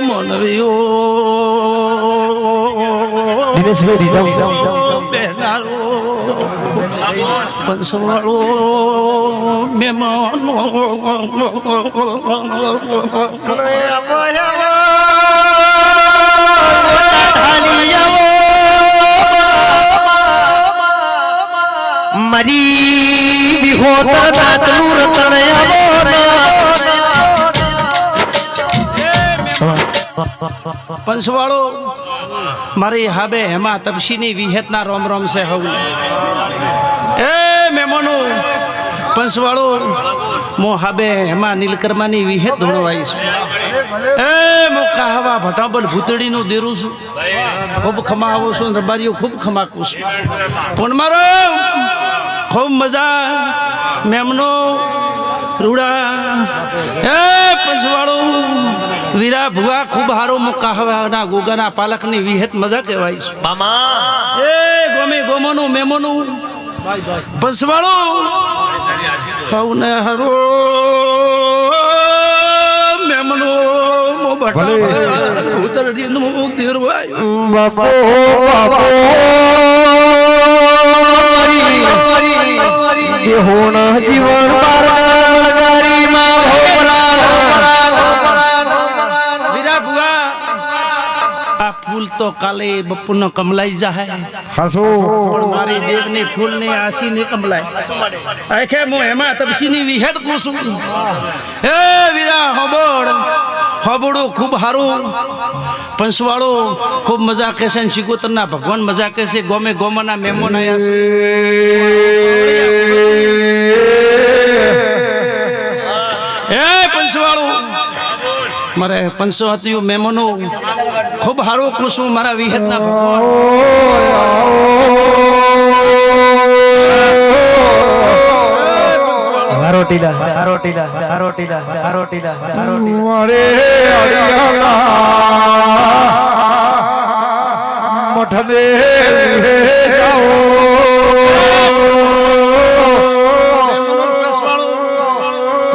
મોનવીઓ બેનારો પંસવાળો મહેમાનો મારી વિહોતા સાતનું રતન પંસવાળો મારી હાબે હેમા તપસીની વિહેતના રોમ રોમ છે હવ એ મહેમાનો પંસવાળો મો હાબે હેમા નીલકર્માની વિહેત ધોળવાઈ છું એ મો કાહવા ભટાબલ ભૂતડીનું દેરું છું ખૂબ ખમા આવું છું રબારીઓ ખૂબ ખમાકું છું પણ મારો ખૂબ મજા મેમનો રૂડા એ પંસવાળો વીરા ભુવા ખૂબ હારો મુકાહવાના ગોગાના પાલકની વિહેત મજા કહેવાય છે મામા એ ગોમે ગોમોનું મેમોનું પંસવાળો હવને હરો મેમનો મો બટા ઉતરડીનું દેરવાય બાપો હોના જીવન ફૂલ તો કાલે બપુનો કમલાઈ જાય પણ મારી દેવની ફૂલની આસી ને કમલાય આખે હું એમાં તપસીની વિહેડ કુસું એ વીરા હોબડો ખૂબ હારું પંસવાળો ખૂબ મજા કહેશે ને શિકોતરના ભગવાન મજા કહેશે ગોમે ગોમાના મહેમાન આવ્યા છે એ પંસવાળો મારે પંચવતીઓ મહેમાનો ખૂબ સારું કૃષું મારા વિહેતના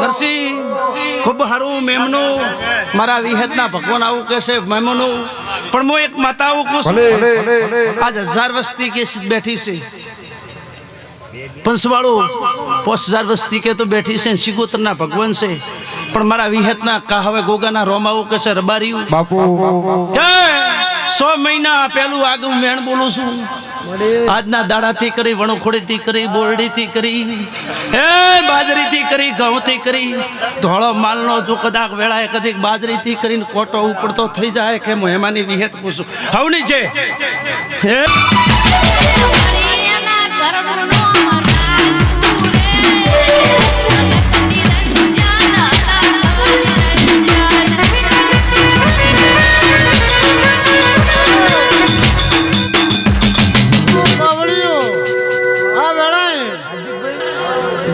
નરસિંહ ખૂબ સારું મેમનો મારા વિહેતના ભગવાન આવું કહેશે મહેમાનો પણ હું એક માતા આવું કહું છું આજ 1000 વસ્તી કે બેઠી છે પંસવાળો 5000 વસ્તી કે તો બેઠી છે શિકોતરના ભગવાન છે પણ મારા વિહેતના કાહવે ગોગાના રોમ આવું કહેશે રબારીયું બાપુ 100 મહિના પહેલું આગળ મેણ બોલું છું આજના દાડાથી કરી વણોખોડીથી કરી બોરડીથી કરી એ બાજરીથી કરી ઘઉંથી કરી ધોળો માલનો જો કદાચ વેળાએ કદીક બાજરીથી કરીને કોટો ઉપડતો થઈ જાય કે હું હેમાની વિહેત પૂછું હવની છે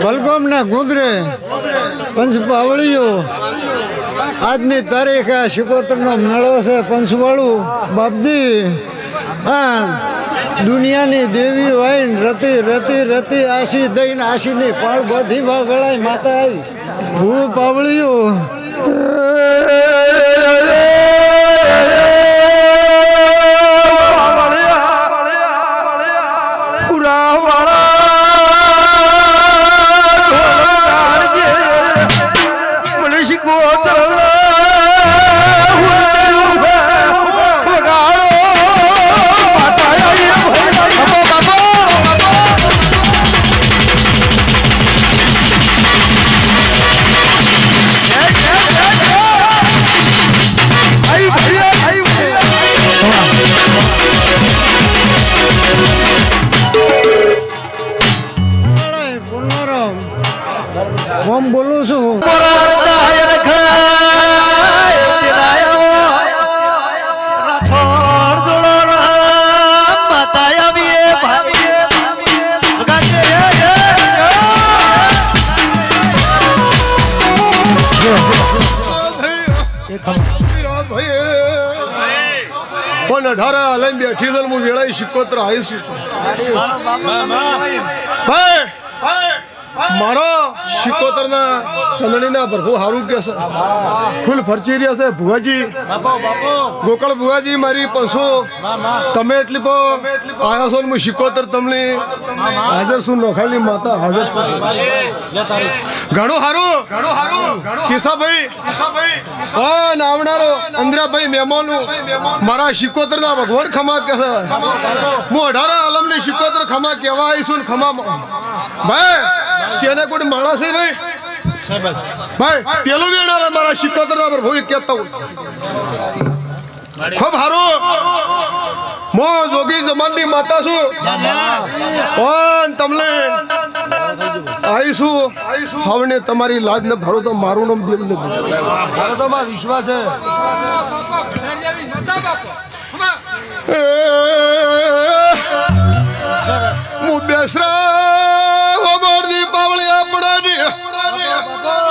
બલગોમ ના ગુંદરે પંચ પાવળીઓ આજની તારીખે શિકોતર નો મેળો છે પંચવાળું બાપજી દુનિયાની દેવી વાઈન રતી રતી રતી આશી દઈને આશીની પાળ બધી વેળાય માતા આવી હું પાવળીઓ હું બોલું છું પણ 18 લઈને બેઠી છે હું વેળાઈ શિકોત્ર આવીશું મારો શિકોતરના સંદણીના પ્રભુ હારું કે છે ફૂલ ફરચી રહ્યા છે ભુવાજી ગોકળ ભુવાજી મારી પશુ તમે એટલી પો આયા છો ને હું શિકોતર તમને હાજર છું નોખાલી માતા હાજર છું ઘણું હારું કિસાભાઈ ઓ નાવનારો અંદ્રાભાઈ મહેમાનું મારા શિકોતરના ભગવાન ખમા કે છે હું 18 આલમની શિકોતર ખમા કહેવા આવીશું ને ખમા ભાઈ ચેને કોઈ માણસ છે ભાઈ પેલું વેણ આવે મારા શિકોતરના પર ભૂઈ કહેતા હું ખૂબ હારું હું જોગી જમાનની માતા છું પણ તમને આવીશું હવે તમારી લાજ ને ભરો તો મારું નામ દેવ ને વિશ્વાસ છે હું બેસરા અમારી પાવળી આપણાની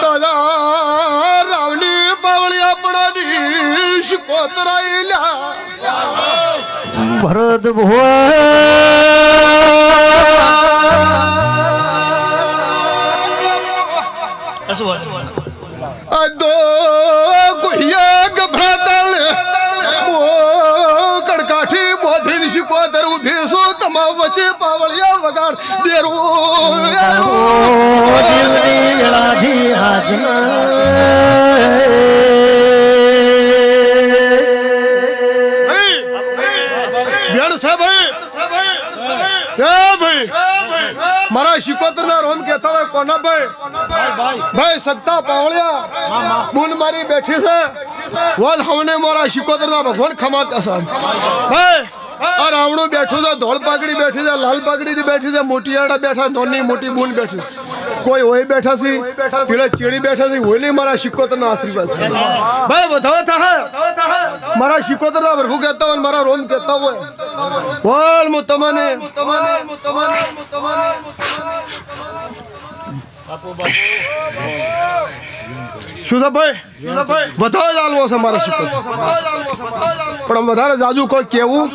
તારા રાવની પાવળી આપણાની શિકોતરાઈલા ભરત અદો ગુહિયા ગભરાતા કડકાઠી બોધીને શિકોતર ઉભી છું તમામ વચ્ચે પાવળિયા વગાડ દેરું જીવની વેળાથી આજના મારા શિકોતરના રોમ કહેતા હોય કોના ભાઈ સત્તા પાવળિયા બુન મારી બેઠી છે વલ હવને મારા શિકોતરના ભગવાન ખમા કસન ભાઈ આ રાવણું બેઠું છે ધોળ પાઘડી બેઠી છે લાલ પાઘડી બેઠી છે મોટી આડા બેઠા નોની મોટી બુન બેઠી કોઈ હોય બેઠા છે પેલા ચેડી બેઠા છે હોય નહીં મારા શિકોતરના આશીર્વાદ છે ભાઈ વધારે થાય મારા શિકોતરના પ્રભુ કહેતા હોય મારા રોમ કહેતા હોય બોલ હું તમને શું છે ભાઈ વધારે ચાલવો છે મારા શિકોતર પણ વધારે જાજુ કોઈ કેવું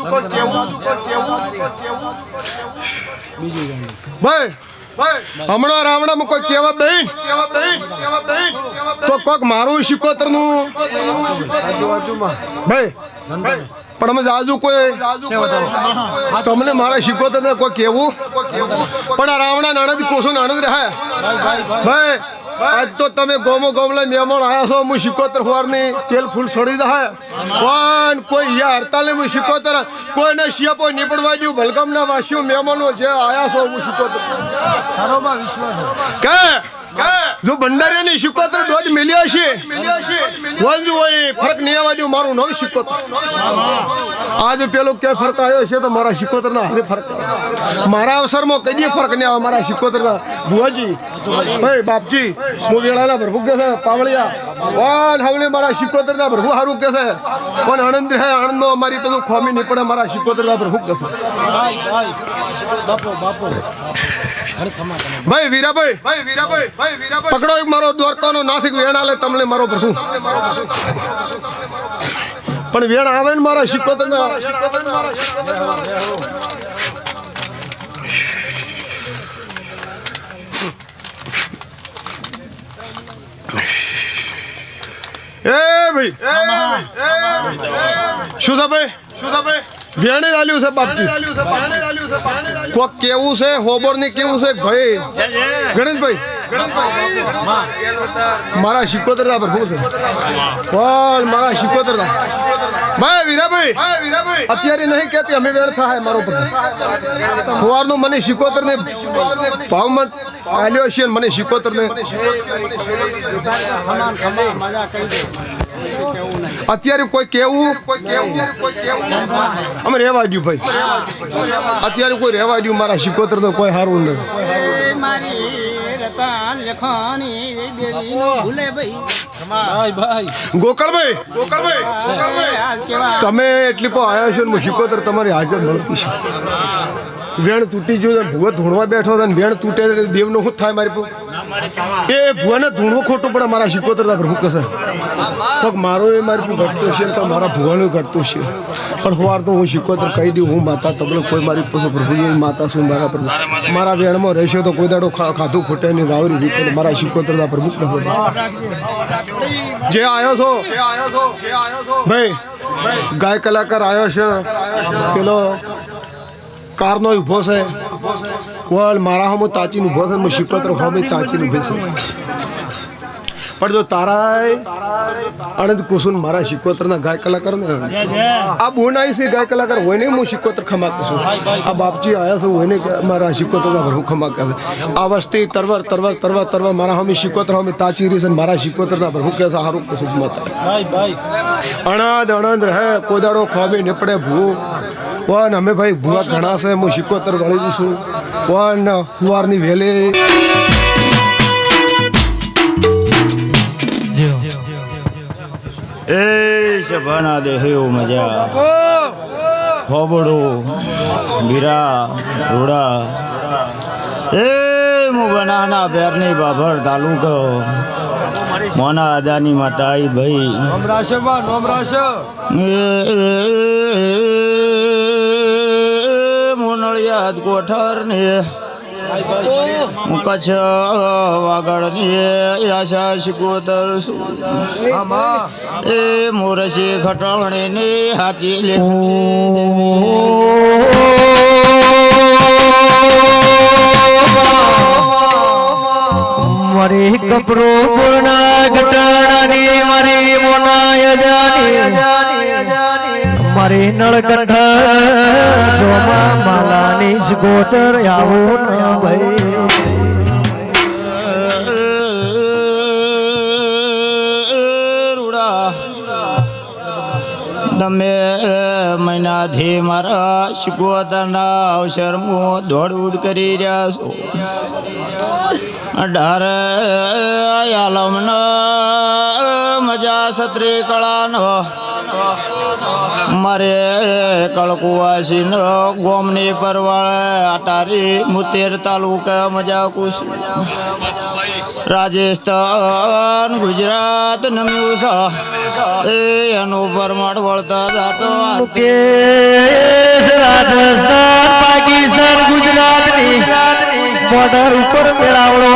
ભાઈ હમણાં રાવણામાં કોઈ કેવા બેન તો કોક મારું શિકોતર નું ભાઈ પણ અમે જાજુ કોઈ તમને મારા શિકોતર ને કોઈ કેવું પણ આ રાવણા નાણંદ કોસો નાણંદ રહ્યા ભાઈ આજ તો તમે ગોમો ગોમલા મહેમાન આવ્યા છો હું શિકોતર ખોરની તેલ ફૂલ છોડી દે પણ કોઈ હડતાલે હું શિકોતર કોઈને શિયાપો નીપડવા દઉં ભલગામના વાસીઓ મહેમાનો જે આવ્યા છો હું શિકોતર કે જો ભંડારીની શિકોતર દોજ મિલ્યા છે વંજ હોય ફરક નહીં આવવા દઉં મારું નામ શિકોતર આજ પેલો ક્યાં ફરક આવ્યો છે તો મારા શિકોતરના હાથે ફરક મારા અવસરમાં કઈ ફરક નહીં આવે મારા શિકોતરના ભુવાજી ભાઈ બાપજી હું વેળાના પ્રભુ કે છે પાવળિયા પણ હવે મારા શિકોતરના પ્રભુ સારું કે છે પણ આનંદ રહે આનંદનો અમારી પેલું ખોમી નહીં પડે મારા શિકોતરના પ્રભુ કે છે ભાઈ વીરાભાઈ પકડો એક મારો દ્વારકાનો નાથિક વેણ લે તમને મારો પ્રભુ પણ વેણ આવે ને મારા શિકોતરના એ ભાઈ શું છે ભાઈ વેણે ચાલ્યું છે બાપજી કોક કેવું છે હોબર ને કેવું છે ભાઈ ગણેશભાઈ મારા શિકોતરના પ્રભુ છે બોલ મારા શિકોતરના ભાઈ વીરાભાઈ અત્યારે નહીં કહેતી અમે વેણ થાય મારો પ્રભુ સવારનો મને શિકોતરને ભાવમાં આલ્યો છે મને શિકોતરને અત્યારે કોઈ કેવું અમે રહેવા દઉં ભાઈ અત્યારે કોઈ રહેવા દઉં મારા શિકોતર તો કોઈ સારું નહીં ગોકળભાઈ તમે એટલી પણ આવ્યા છો ને હું શિકોતર તમારી હાજર મળતી છે વેણ તૂટી ગયું ને ભૂવો ધૂણવા બેઠો હતો ને વેણ તૂટે એટલે દેવનું શું થાય મારી પર એ ભૂવાને ધૂણવું ખોટું પડે મારા શિકોતરના પ્રભુ કહે પગ મારો એ મારી પર ઘટતો છે ને તો મારા ભૂવાનું ઘટતું છે પણ સવાર તો હું શિકોતર કહી દઉં હું માતા તબલો કોઈ મારી પ્રભુની માતા છું મારા પ્રભુ મારા વેણમાં રહેશે તો કોઈ દાડો ખાધું ખૂટે નહીં વાવરી રીતે મારા શિકોતરના પ્રભુ કહે જે આવ્યો છો ભાઈ ગાય કલાકાર આવ્યો છે પેલો કારનો ઊભો છે વળ મારા હમો તાચીને ઊભો છે હું શિકોતર હમે તાચીને ઊભે છે પણ જો તારા આનંદ કુસુન મારા શિકોતરના ગાય કલાકાર ને આ બોનાઈ છે ગાય કલાકાર હોય ને હું શિકોતર ખમાક છું આ બાપજી આવ્યા છે હોય ને મારા શિકોતરના ભરું ખમાક છે આ વસ્તી તરવર તરવર તરવર તરવર મારા હમે શિકોતર હમે તાચી રહી છે મારા શિકોતરના ભરું કે છે હારું કુસુન માતા અણદ અણદ રહે કોદાડો ખોબે નીપડે ભૂ વન અમે ભાઈ ભૂવા ઘણા છે હું શિકોતર ગળી દઈશું વન કુવારની વેલે એ સભાના દેહ્યો મજા હોબડો બીરા રોડા એ હું બનાના પેરની બાભર તાલુકો મોના આદાની માતાઈ ભાઈ મોનળિયાદ કોઠર ને કચ્છ વાગડ ને આશા શિકોતર એ મોરસી ખટાવણી ને હાચી મારી કપરો પૂર્ણા ઘટાડાની મારી મોનાય જાની મારી નળકંઠ જોમા માલાની શિકોતર આવું ન ભાઈ રૂડા તમે મહિનાથી મારા શિકોતરના અવસરમાં દોડ ઉડ કરી રહ્યા છો ઢારે આલમના મજા સત્રી કળાનો મારે કળકુવાસી ગોમની પરવાળે અટારી મુતેર તાલુકા મજા કુશ રાજસ્થાન ગુજરાત નમ્યું છે એનું પરમાડ વળતા જાતો રાજસ્થાન પાકિસ્તાન ગુજરાતની બોર્ડર ઉપર મેળાવડો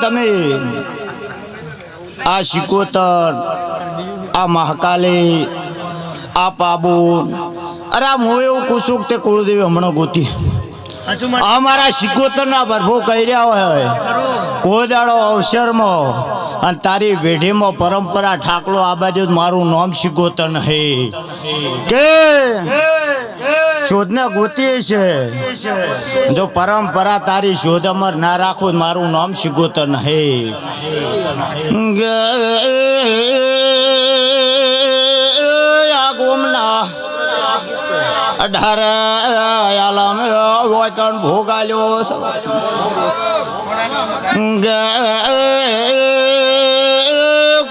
તમે આ શિકોતર આ મહાકાલી આ પાબુ અરે આ હું એવું કુસુક તે કુળદેવી હમણાં ગોતી અમારા શિકોતરના પ્રભુ કહી રહ્યા હોય કોદાડો અવસરમાં અને તારી પેઢીમાં પરંપરા ઠાકલો આ બાજુ મારું નામ શિકોતર હે કે શોધને ગોતી છે જો પરંપરા તારી શોધ અમર ના રાખું મારું નામ શિકોતર હે આ ગોમના 18 આલમ વતન ભોગાલ્યો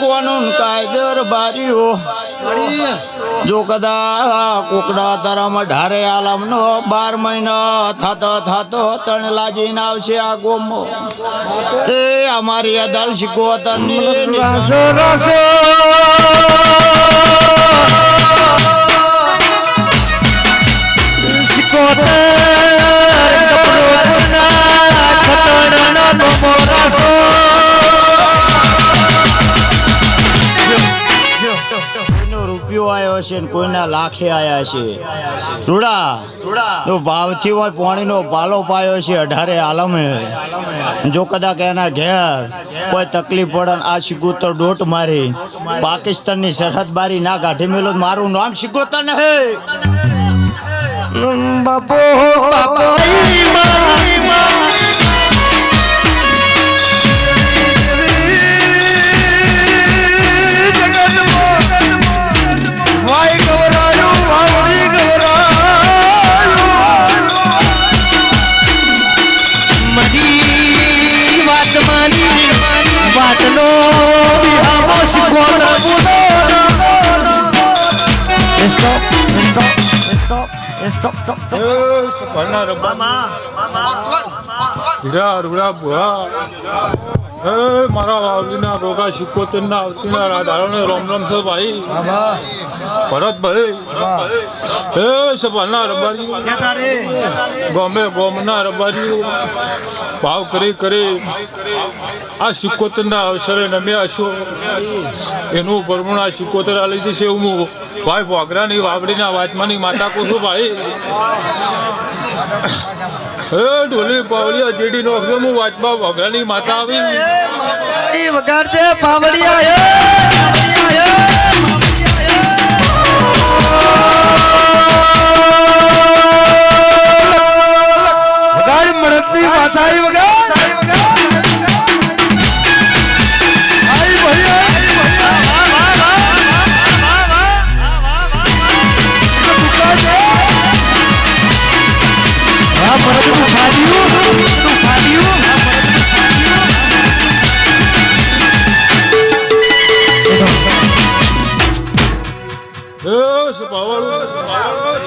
કોનું કાયદર બારીઓ જો કદા કોકડા તરમ 18 આલમ નો 12 મહિના થતો તણ લાજીને આવશે આ ગોમો એ અમારી અદલ શિકોતર ની રૂપિયો આવ્યો છે ને કોઈના લાખે આવ્યા છે રૂડા તો ભાવથી હોય પાણીનો પાલો પાયો છે 18 આલમે જો કદાચ એના ઘેર કોઈ તકલીફ પડે આ શિકોતર ડોટ મારી પાકિસ્તાનની સરહદ બારી ના કાઢી મેલો મારું નામ શિકોતર હે બાપો બાપો સપના રબ્બા હીરા રૂડા બુહા મારા વાવલીના રોગા સિક્કોતેરના આવતીના રાધારોને રોમ રોમ છે ભાઈ ભરતભાઈ સપના રબારી ગમે ગોમના રબારી ભાવ કરી આ સિક્કોતેરના અવસરે નમ્યા છો એનું પરમુણ આ સિક્કોતેર આલી જશે હું ભાઈ ભોગરાની વાવડીના વાતમાની માતા કહું છું ભાઈ ઢોલી પાવડિયા જેડી નો અક્ષર હું વાતમાં ભોગરાની માતા આવી વગાડજે પાવડિયા વગાડ મળતી માતા વગાડ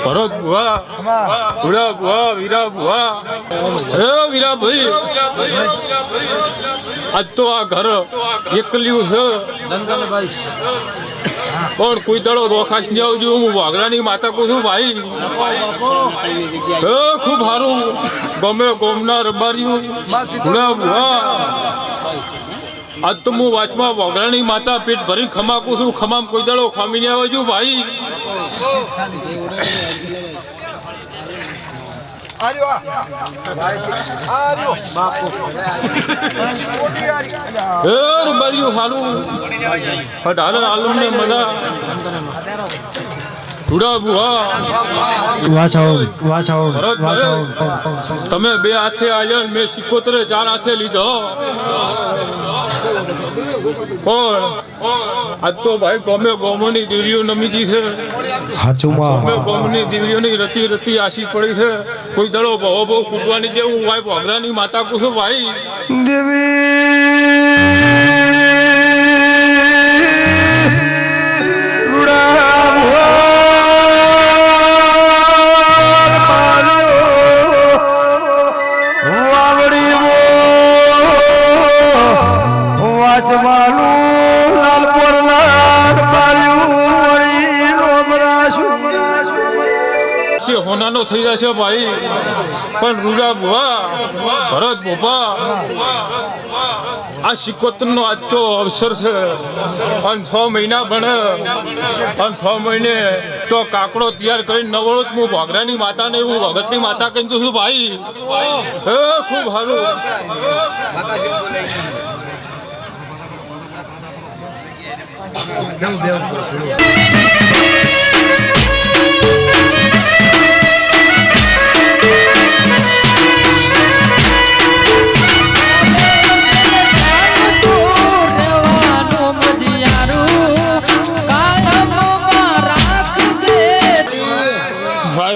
ભરત બુવા ભૂડા બુવા વીરા બુવા વીરા ભાઈ આજ તો આ ઘર એકલ્યું છે પણ કોઈ દાડો રોખાશ નહીં આવજો હું વાઘરાની માતા કહું છું ભાઈ ખૂબ સારું ગમે ગોમના રબારીઓ ભૂડા બુવા આજ તો હું વાતમાં વાઘરાની માતા પેટ ભરીને ખમાકું છું ખમામ કોઈ દાડો ખામી નહીં આવજો ભાઈ રબારીઓ સારું હટાલે આલમ ને મજા ભૂડા બુહા તમે બે હાથે આવ્યા મેં સિક્કોતરે 4 હાથે લીધો પણ આજ તો ભાઈ ગમે ગોમોની દેવીઓ નમીજી છે ગમે ગોમની દેવીઓની રતી રતી આશી પડી છે કોઈ દડો બહુ બહુ કૂટવાની છે હું ભાઈ ભોગરાની માતા કહું છું ભાઈ હોનાનો થઈ જશે ભાઈ પણ રૂડા બુવા ભરત બોપા આ સિક્કોતરનો આજ તો અવસર છે અને 6 મહિના ભણે અને 6 મહિને તો કાકડો તૈયાર કરીને નવરોત હું ભોગરાની માતાને હું ભગતની માતા કહી દઉં છું ભાઈ ખૂબ સારું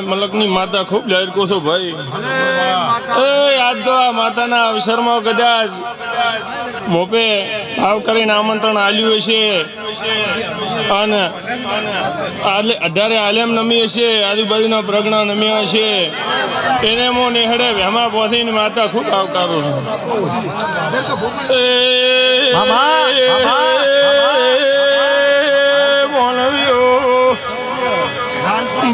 મલકની માતા ખૂબ જાહેર કહું છું ભાઈ યાદ તો આ માતાના અવસરમાં કદાચ મોપે ભાવ કરીને આમંત્રણ આલ્યું હશે અને 18 આલેમ નમી હશે આજુબાજુના પ્રજ્ઞા નમ્યા હશે એને મો નેહડે વેમાં પહોંચીને માતા ખૂબ આવકારું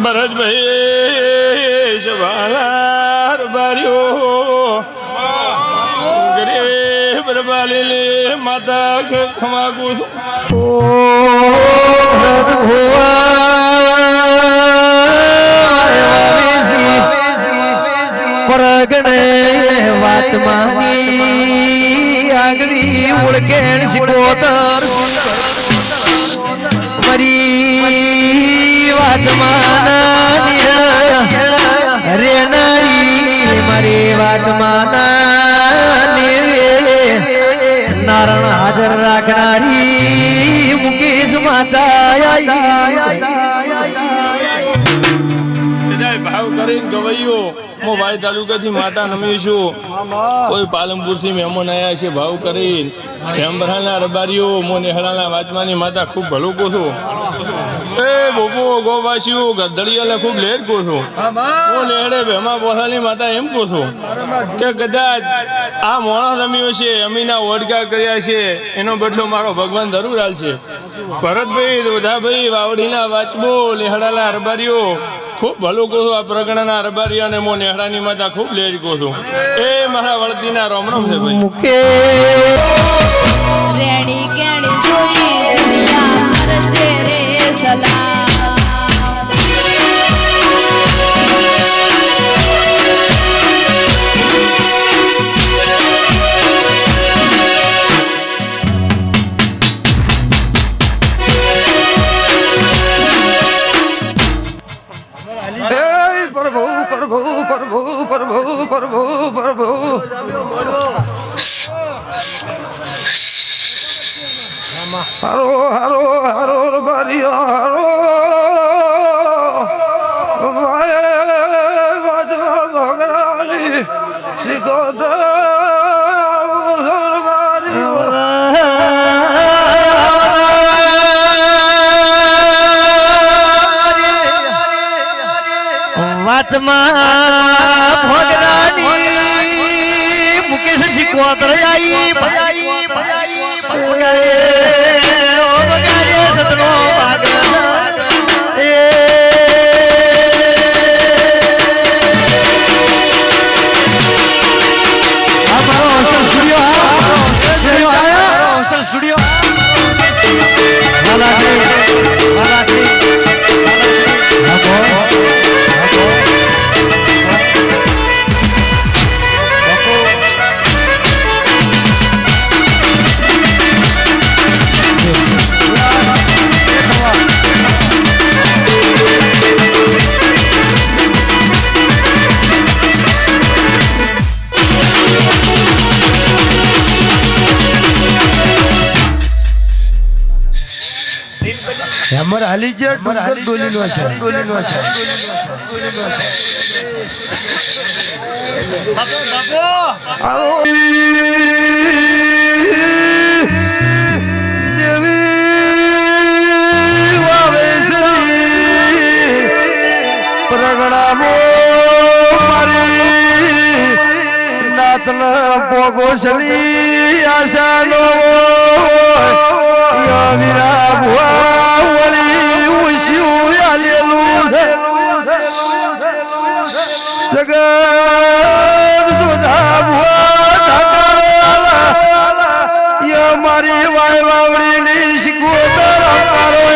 ભરતભાઈ સવાલાર બાર્યો ગરીબ રબાલી માતા ખમાગુ પરગણે વાતમાની આગળી ઓળખેણ સિકોતર મારી વાતમાના નિર્ણય રેનારી મારી વાતમાના નિર્ણય નારણ હાજર રાખનારી મુકેશ માતા ભાવ કરીને ગવાઈઓ હું ભાઈ તાલુકાથી માતા નમી છું કોઈ પાલનપુરથી મહેમાન આવ્યા છે ભાવ કરીને હેમભરાના રબારીઓ મો નેહળાના વાચમાની માતા ખૂબ ભલું કહું છું એ બોપો ગોવાસીઓ ગધડીયાને ખૂબ લેર કહું છું હું લેડે ભેમા પોસાની માતા એમ કહું છું કે કદાચ આ મોણા રમ્યો છે અમીના ઓડકા કર્યા છે એનો બદલો મારો ભગવાન જરૂર હાલશે ભરતભાઈ દોધાભાઈ વાવડીના વાચબો લેહડાના અરબારીઓ ખૂબ ભલું કહું છું આ પ્રગણાના અરબારીઓ અને મો નેહડાની માતા ખૂબ લેર કહું છું એ મારા વળતીના રોમ રોમ છે ભાઈ રેડી કેણી જોઈ દુનિયા કરશે રે સલામ પ્રભુ પ્રભુ પ્રભુ પ્રભુ પ્રભુ પ્રભુ હારો હારો હારો બારીઓ હારો ભગરાલી શિકોદર વાચમાં ભોગરાની મુકેશ શીખવા આઈ સતનો ભાગ સ્ટુડિયો અમારે હાલી છે ડોલીનો છે પ્રગણામો મારી નાતના પોગોસલી આશાનો વીરા ભુવા વળી ઉસ્યું આલેલું જગત સુધા ભુવા ઢાકારા મારી વાય વાવડીની શિકોતર અવતારો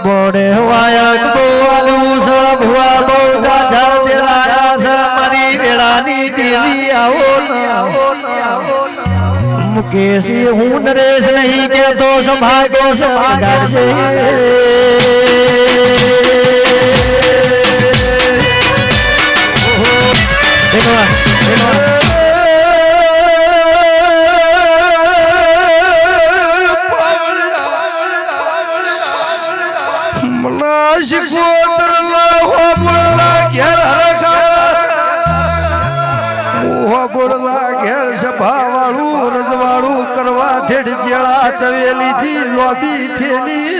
બોડે વાયક બોલું સ ભુવા બહુ જાજા દેલાયા સ મારી વેળાની દેવી આવો મુકેશી હું નરેશ નહીં કેતો સંભાળો સંભાળશે શિકોતર ઘેર સભા વાળું રજવાડું કરવા થેડ જેળા ચવેલી થી લોબી થેલી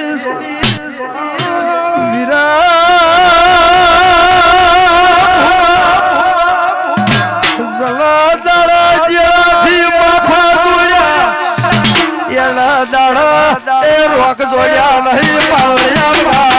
એના દાડા એ રોક જોયા નહીં પાળ્યા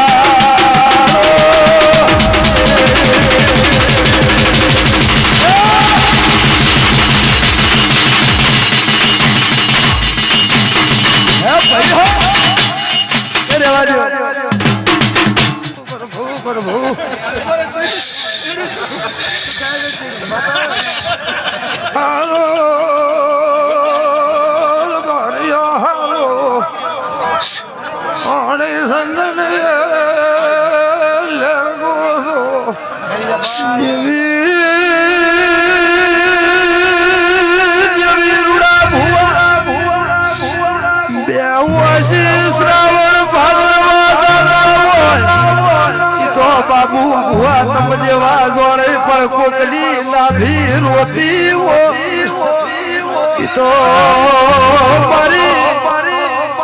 શ્રાવણ બાબુ ભુવા તમ જેવા જોડે પણ કોકડી નાભી રોતી હો તો મારી